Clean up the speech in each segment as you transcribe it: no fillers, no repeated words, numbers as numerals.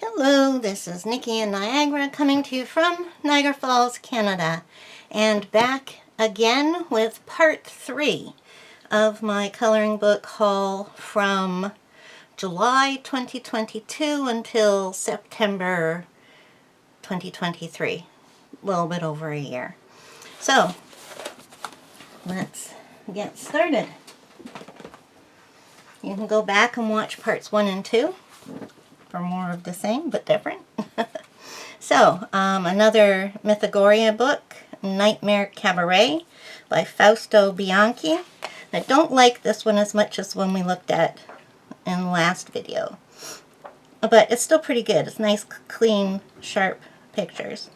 Hello, this is Nikki in Niagara coming to you from Niagara Falls, Canada, and back again with part 3 of my coloring book haul from July 2022 until September 2023, a little bit over a year. So, let's get started. You can go back and watch parts 1 and 2. For more of the same, but different. So, another Mythagoria book, Nightmare Cabaret by Fausto Bianchi. I don't like this one as much as one we looked at in the last video. But it's still pretty good. It's nice, clean, sharp pictures.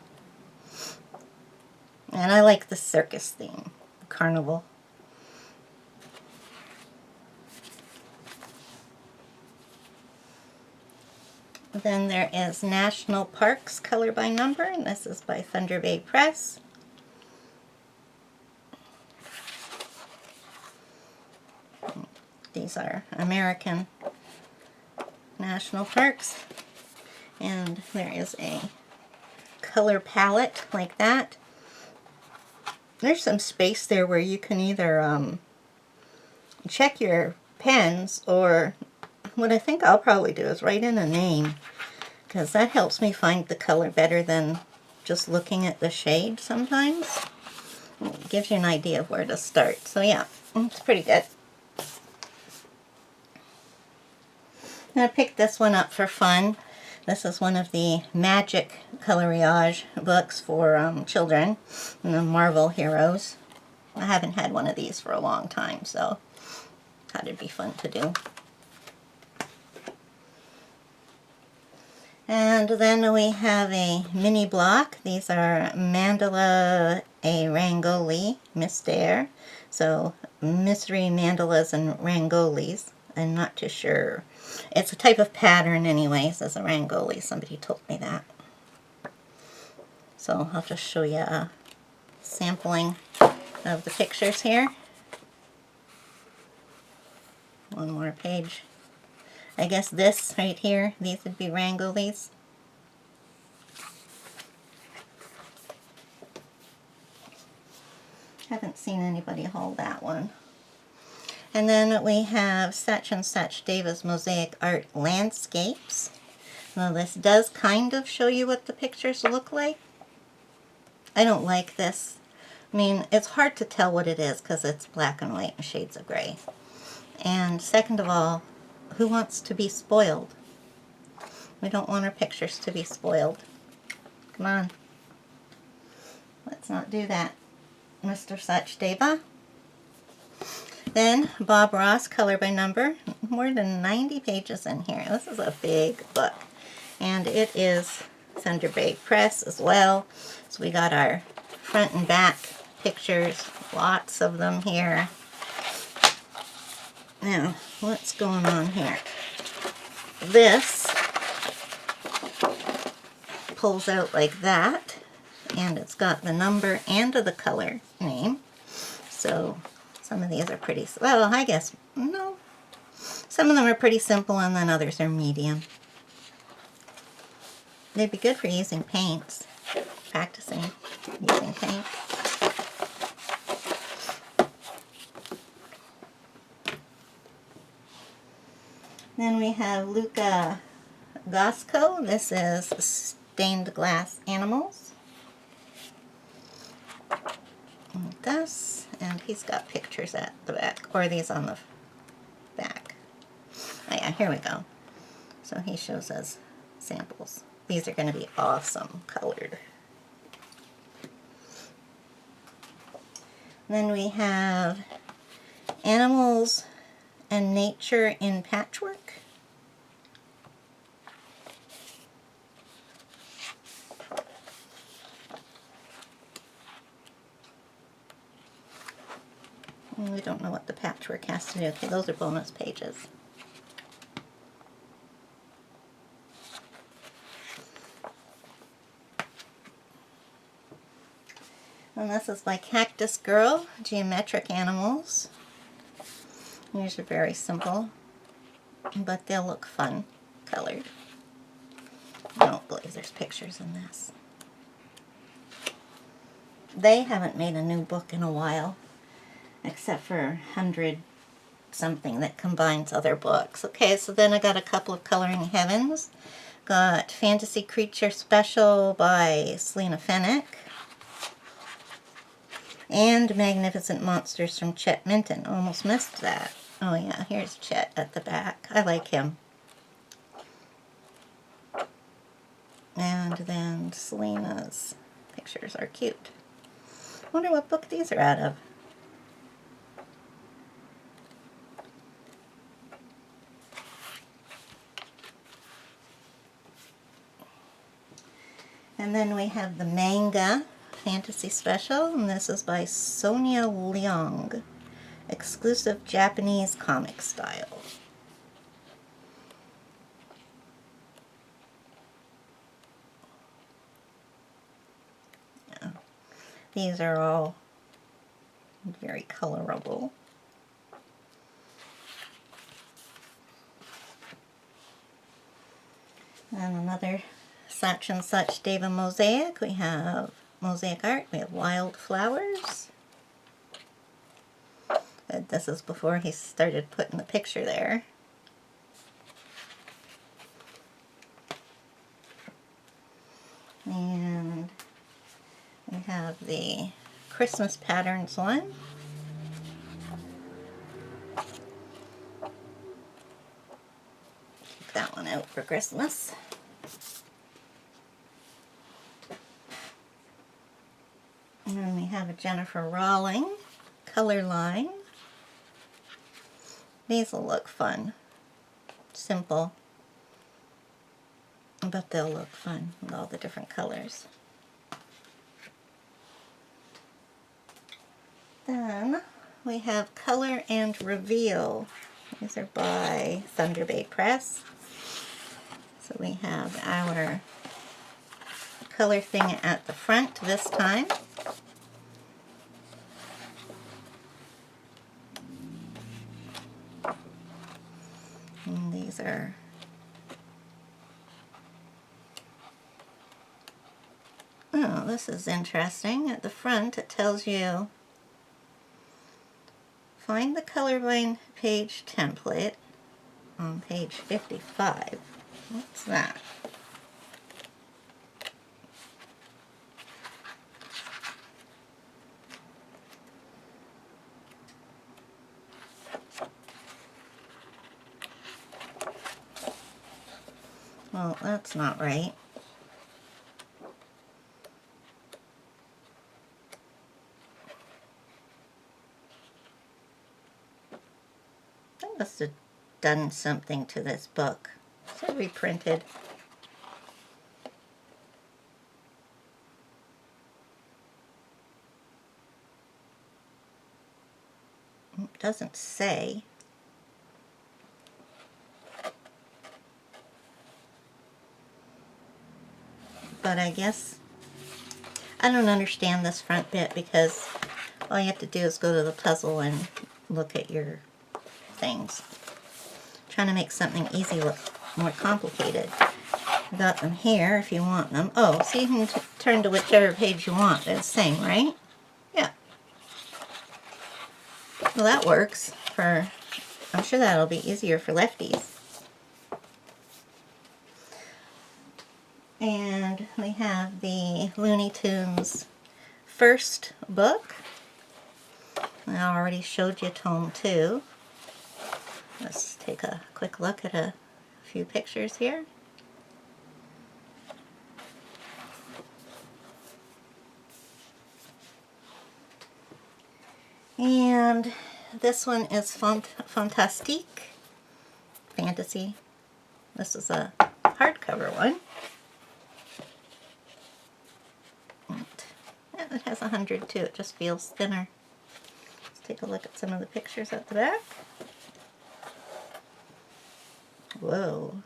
And I like the circus theme, carnival. Then there is National Parks, Color by Number, and this is by Thunder Bay Press. These are American national parks. And there is a color palette like that. There's some space there where you can either check your pens, or what I think I'll probably do is write in a name, because that helps me find the color better than just looking at the shade sometimes. It gives you an idea of where to start. So yeah, it's pretty good. I picked this one up for fun. This is one of the Magic Coloriage books for children, the Marvel heroes. I haven't had one of these for a long time, so thought it'd be fun to do. And then we have a mini block. These are Mandala a Rangoli Mystère. So mystery mandalas and rangolis. I'm not too sure. It's a type of pattern anyways as a rangoli. Somebody told me that. So I'll just show you a sampling of the pictures here. One more page. I guess this right here, these would be rangolis. Haven't seen anybody hold that one. And then we have Such and Such Davis Mosaic Art Landscapes. Now this does kind of show you what the pictures look like. I don't like this. I mean, it's hard to tell what it is because it's black and white and shades of gray. And second of all, who wants to be spoiled? We don't want our pictures to be spoiled. Come on. Let's not do that, Mr. Sachdeva. Then Bob Ross, Color by Number. More than 90 pages in here. This is a big book. And it is Thunder Bay Press as well. So we got our front and back pictures. Lots of them here. Now, what's going on here? This pulls out like that, and it's got the number and the color name. So some of these are pretty, well, I guess, no. Some of them are pretty simple, and then others are medium. They'd be good for using paints, practicing using paint. Then we have Luca Gosco. This is Stained Glass Animals. Like this. And he's got pictures at the back. Or are these on the back? Oh yeah, here we go. So he shows us samples. These are going to be awesome colored. Then we have Animals and Nature in Patchwork. And we don't know what the patchwork has to do. Okay, those are bonus pages. And this is by Cactus Girl, Geometric Animals. These are very simple, but they'll look fun colored. I don't believe there's pictures in this. They haven't made a new book in a while, except for 100 something that combines other books. Okay, so then I got a couple of Coloring Heavens. Got Fantasy Creature Special by Selena Fennick. And Magnificent Monsters from Chet Minton. Almost missed that. Oh yeah, here's Chet at the back. I like him. And then Selena's pictures are cute. Wonder what book these are out of. And then we have the Manga Fantasy Special, and this is by Sonia Leong. Exclusive Japanese comic style. Yeah. These are all very colorable. And another such and such David mosaic. We have mosaic art. We have wildflowers. This is before he started putting the picture there. And we have the Christmas patterns one. Keep that one out for Christmas. And then we have a Jennifer Rawling color line. These will look fun. Simple. But they'll look fun with all the different colors. Then we have Color and Reveal. These are by Thunder Bay Press. So we have our color thing at the front this time. And these are oh, this is interesting. At the front it tells you find the colorblind page template on page 55. What's that? Well, that's not right. I must have done something to this book. Is it reprinted? It doesn't say. But I guess I don't understand this front bit because all you have to do is go to the puzzle and look at your things. Trying to make something easy look more complicated. I got them here if you want them. Oh, so you can turn to whichever page you want. They're the same, right? Yeah. Well, that works for, I'm sure that'll be easier for lefties. And we have the Looney Tunes first book. I already showed you Tome 2. Let's take a quick look at a few pictures here. And this one is Fantastique. Fantasy. This is a hardcover one. And it has 100 too. It just feels thinner. Let's take a look at some of the pictures at the back. Whoa.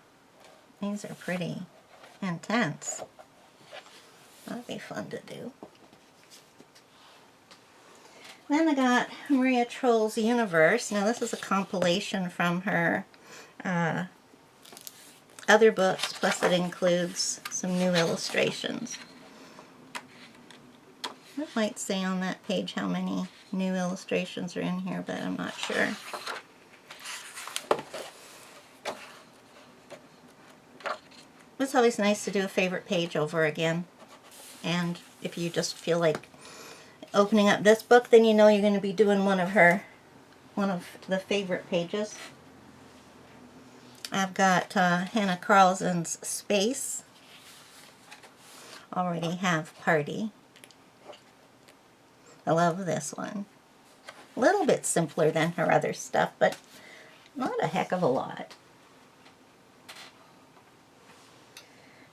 These are pretty intense. That'd be fun to do. Then I got Maria Troll's Universe. Now this is a compilation from her other books, plus it includes some new illustrations. It might say on that page how many new illustrations are in here, but I'm not sure. It's always nice to do a favorite page over again. And if you just feel like opening up this book, then you know you're going to be doing one of the favorite pages. I've got Hannah Carlson's Space. Already have Party. I love this one. A little bit simpler than her other stuff, but not a heck of a lot.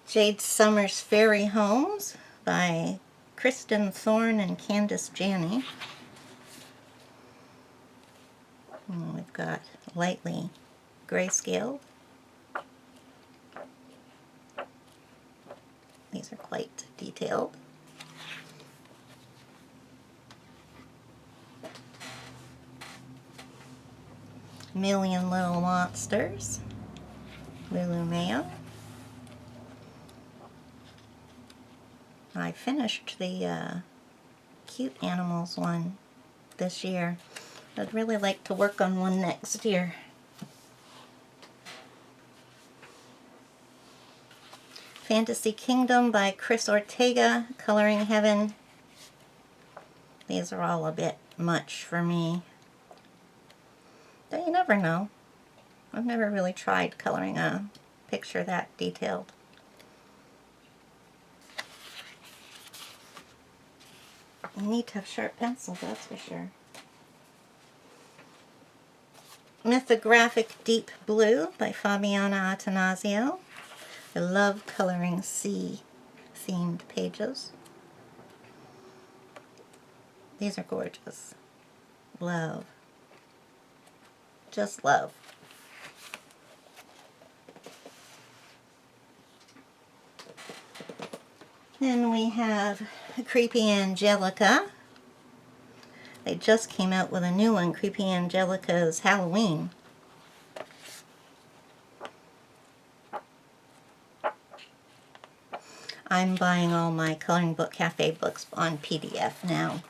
Jade Summers' Fairy Homes by Kristen Thorne and Candace Janney. And we've got Lightly Grayscale. These are quite detailed. Million Little Monsters, Lulu Mayo. I finished the Cute Animals one this year. I'd really like to work on one next year. Fantasy Kingdom by Chris Ortega, Coloring Heaven. These are all a bit much for me. But you never know. I've never really tried coloring a picture that detailed. You need to have sharp pencils, that's for sure. Mythographic Deep Blue by Fabiana Attanasio. I love coloring sea-themed pages. These are gorgeous. Love. Just love. Then we have Creepy Angelica. They just came out with a new one, Creepy Angelica's Halloween. I'm buying all my Coloring Book Cafe books on PDF now.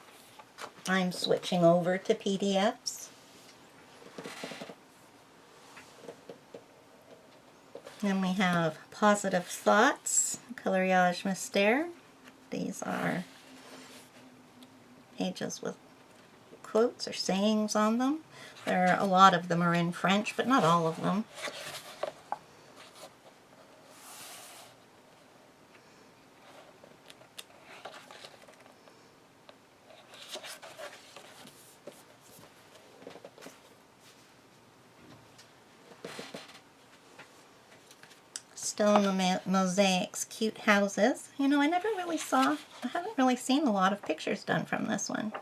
I'm switching over to PDFs. Then we have Positive Thoughts, Coloriage Mystère. These are pages with quotes or sayings on them. A lot of them are in French, but not all of them. Stone Mosaics, Cute Houses. You know, I haven't really seen a lot of pictures done from this one.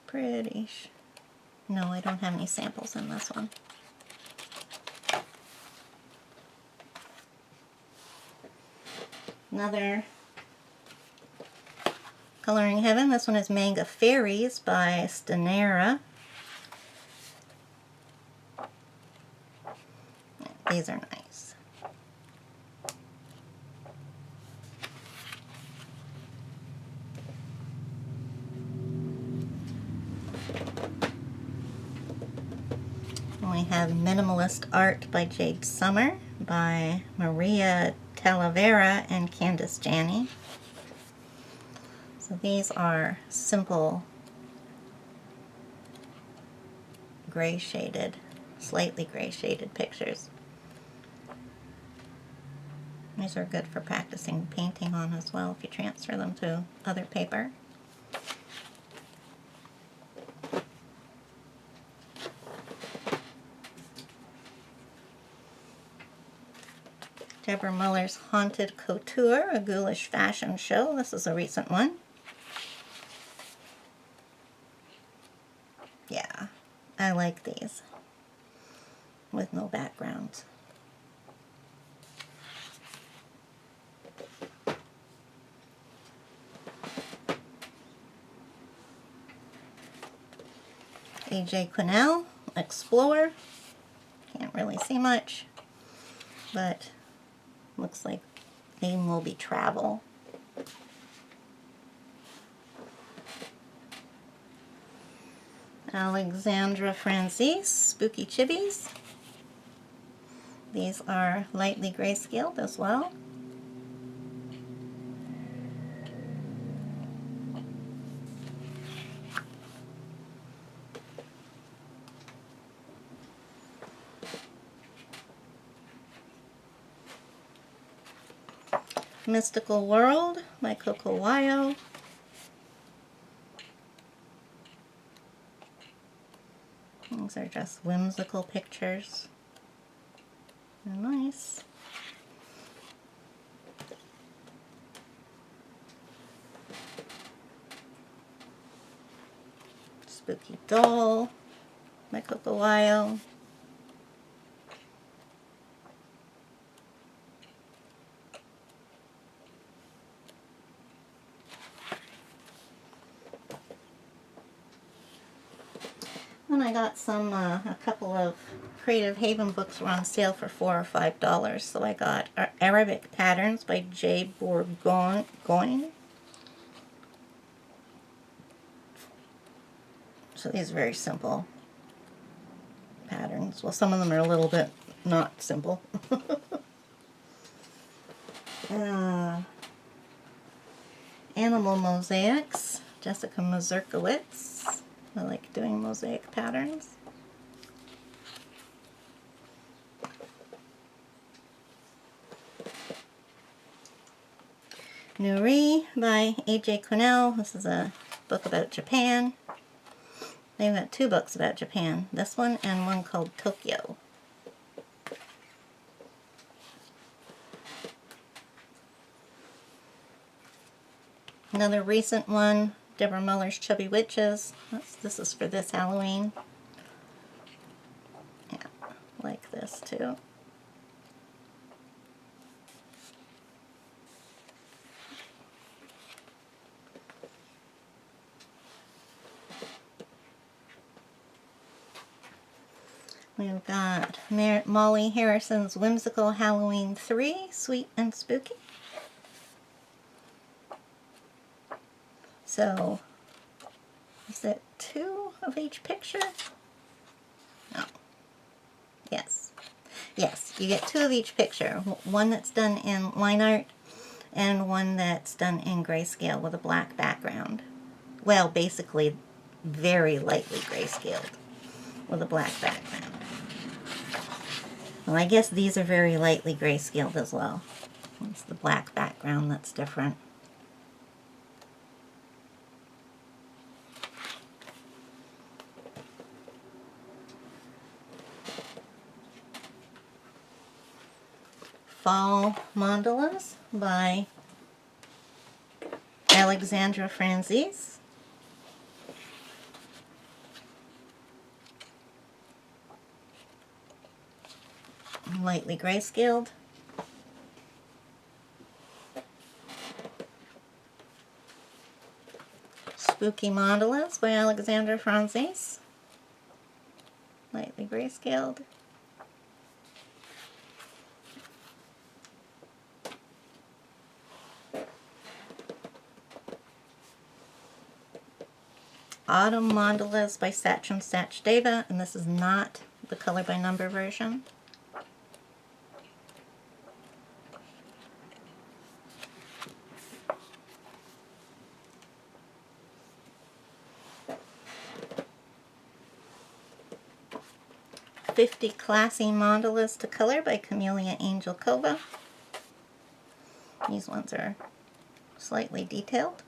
Pretty. No, I don't have any samples in this one. Another Coloring Heaven. This one is Manga Fairies by Stanera. These are nice. And we have Minimalist Art by Jade Summer by Maria Talavera and Candace Janney. So these are simple gray shaded, slightly gray shaded pictures. These are good for practicing painting on as well if you transfer them to other paper. Deborah Muller's Haunted Couture, a ghoulish fashion show. This is a recent one. Yeah, I like these with no backgrounds. A.J. Quinnell, Explore. Can't really see much, but looks like theme will be travel. Alexandra Francis, Spooky Chibis. These are lightly grayscaled as well. Mystical World by Coco Wayo. These are just whimsical pictures. They're nice. Spooky Doll by Coco Wayo. And I got a couple of Creative Haven books were on sale for $4 or $5. So I got Arabic Patterns by J. Bourgogne. So these are very simple patterns. Well, some of them are a little bit not simple. Animal Mosaics, Jessica Mazurkowicz. I like doing mosaic patterns. Nuri by A.J. Cornell. This is a book about Japan. They've got two books about Japan. This one and one called Tokyo. Another recent one, Deborah Muller's Chubby Witches. This is for this Halloween. Yeah, like this too. We've got Molly Harrison's Whimsical Halloween 3, Sweet and Spooky. So, is it 2 of each picture? No. Yes. Yes, you get 2 of each picture. One that's done in line art and one that's done in grayscale with a black background. Well, basically very lightly grayscaled with a black background. Well, I guess these are very lightly grayscaled as well. It's the black background that's different. Fall Mandalas by Alexandra Francis. Lightly grayscaled. Spooky Mandalas by Alexandra Francis. Lightly grayscaled. Autumn Mandalas by Satcham Sachdeva, and this is not the color by number version. "50 Classy Mandalas to Color" by Camellia Angel Kova. These ones are slightly detailed.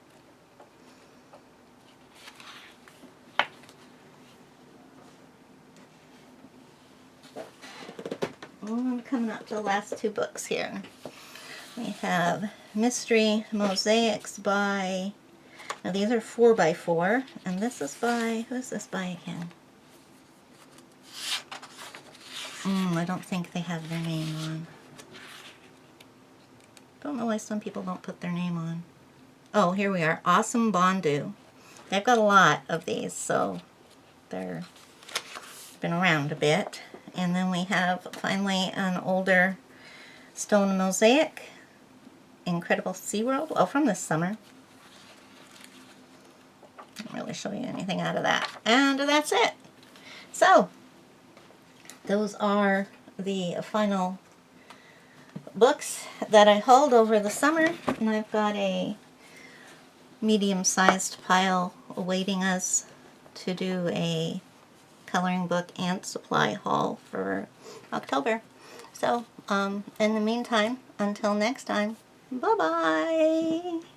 I'm coming up to the last 2 books here. We have Mystery Mosaics by, now these are 4x4, and this is by, who is this by again? I don't think they have their name on. Don't know why some people don't put their name on. Oh, here we are. Awesome Bondu. They've got a lot of these, so they're been around a bit. And then we have finally an older stone mosaic, Incredible SeaWorld, oh, from this summer. Can't really show you anything out of that. And that's it. So, those are the final books that I hauled over the summer. And I've got a medium-sized pile awaiting us to do a coloring book and supply haul for October. So, in the meantime, until next time, bye-bye!